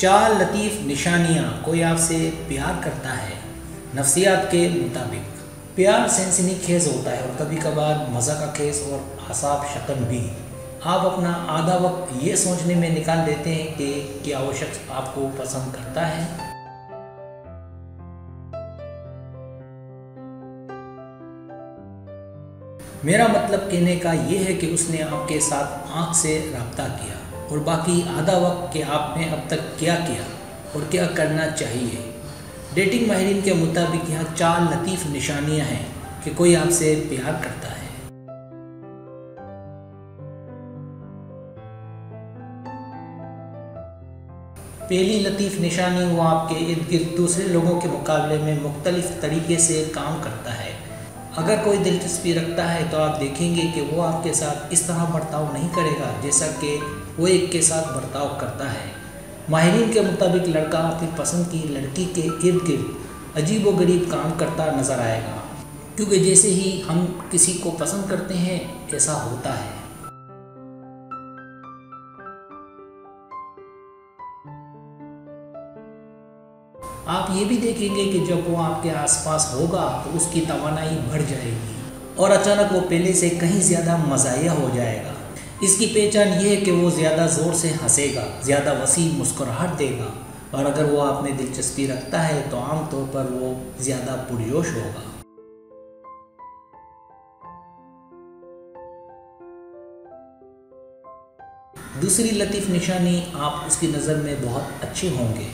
चार लतीफ़ निशानियाँ कोई आपसे प्यार करता है। नफ्सियात के मुताबिक प्यार सनसनीखेज़ होता है और कभी कभार मज़ा का खेज़ और असाब शकन भी। आप अपना आधा वक्त ये सोचने में निकाल देते हैं कि क्या वो शख्स आपको पसंद करता है। मेरा मतलब कहने का ये है कि उसने आपके साथ आँख से रब्ता किया और बाकी आधा वक्त कि आपने अब तक क्या किया और क्या करना चाहिए। डेटिंग माहिरीन के मुताबिक यहाँ चार लतीफ़ निशानियाँ हैं कि कोई आपसे प्यार करता है। पहली लतीफ़ निशानी वो आपके इर्द गिर्द दूसरे लोगों के मुकाबले में मुख्तलिफ तरीके से काम करता है। अगर कोई दिलचस्पी रखता है तो आप देखेंगे कि वो आपके साथ इस तरह बर्ताव नहीं करेगा जैसा कि वो एक के साथ बर्ताव करता है। माहिरीन के मुताबिक लड़का अपनी पसंद की लड़की के इर्द गिर्द अजीब व गरीब काम करता नज़र आएगा, क्योंकि जैसे ही हम किसी को पसंद करते हैं ऐसा होता है। आप ये भी देखेंगे कि जब वो आपके आसपास होगा तो उसकी तवानाई बढ़ जाएगी और अचानक वो पहले से कहीं ज़्यादा मज़ाहिया हो जाएगा। इसकी पहचान ये है कि वो ज़्यादा ज़ोर से हंसेगा, ज़्यादा वसी मुस्कुराहट देगा और अगर वो आप में दिलचस्पी रखता है तो आम तौर पर वो ज़्यादा पुरजोश होगा। दूसरी लतीफ़ निशानी, आप उसकी नज़र में बहुत अच्छे होंगे।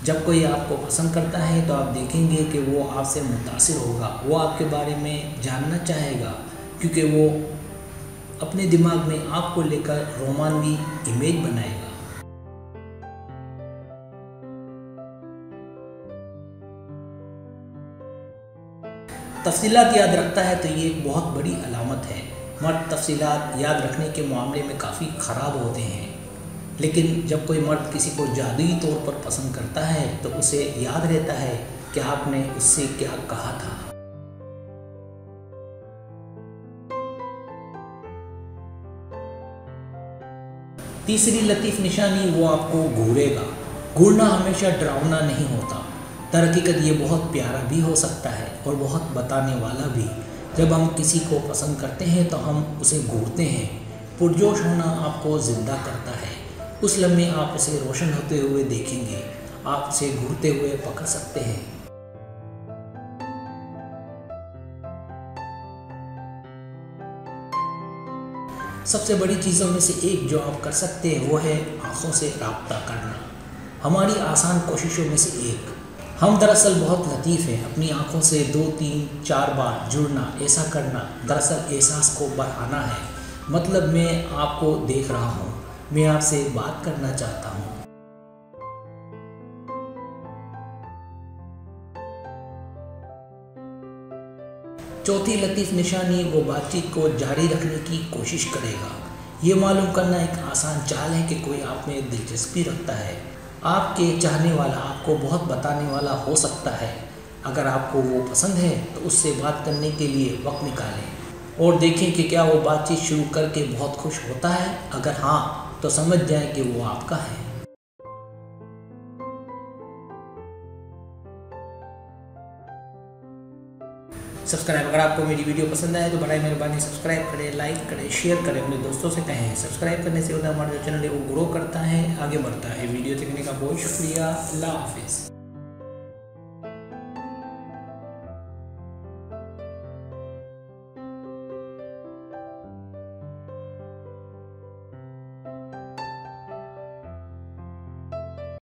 जब कोई आपको पसंद करता है तो आप देखेंगे कि वो आपसे मुतासिर होगा, वो आपके बारे में जानना चाहेगा, क्योंकि वो अपने दिमाग में आपको लेकर रोमानवी इमेज बनाएगा। तफसीलात याद रखता है तो ये एक बहुत बड़ी अलामत है। मर्द तफसीलात याद रखने के मामले में काफ़ी ख़राब होते हैं, लेकिन जब कोई मर्द किसी को जादुई तौर पर पसंद करता है तो उसे याद रहता है कि आपने उससे क्या कहा था। तीसरी लतीफ़ निशानी, वो आपको घूरेगा। घूरना हमेशा डरावना नहीं होता, दरहकीकत ये बहुत प्यारा भी हो सकता है और बहुत बताने वाला भी। जब हम किसी को पसंद करते हैं तो हम उसे घूरते हैं। पुरजोश होना आपको ज़िंदा करता है। उस लम्हे आप उसे रोशन होते हुए देखेंगे, आप उसे घूरते हुए पकड़ सकते हैं। सबसे बड़ी चीज़ों में से एक जो आप कर सकते हैं वो है आँखों से रब्ता करना। हमारी आसान कोशिशों में से एक। हम दरअसल बहुत लतीफ़ हैं। अपनी आँखों से 2, 3, 4 बार जुड़ना, ऐसा करना दरअसल एहसास को बढ़ाना है। मतलब मैं आपको देख रहा हूँ, मैं आपसे बात करना चाहता हूँ। चौथी लतीफ़ निशानी, वो बातचीत को जारी रखने की कोशिश करेगा। ये मालूम करना एक आसान चाल है कि कोई आप में दिलचस्पी रखता है। आपके चाहने वाला, आपको बहुत बताने वाला हो सकता है। अगर आपको वो पसंद है तो उससे बात करने के लिए वक्त निकालें और देखें कि क्या वो बातचीत शुरू करके बहुत खुश होता है। अगर हाँ तो समझ जाएं कि वो आपका है। सब्सक्राइब, अगर आपको मेरी वीडियो पसंद आए तो बड़ी मेहरबानी सब्सक्राइब करें, लाइक करें, शेयर करें, अपने दोस्तों से कहें। सब्सक्राइब करने से होता है हमारा जो चैनल है वो ग्रो करता है, आगे बढ़ता है। वीडियो देखने का बहुत शुक्रिया। अल्लाह हाफिज़।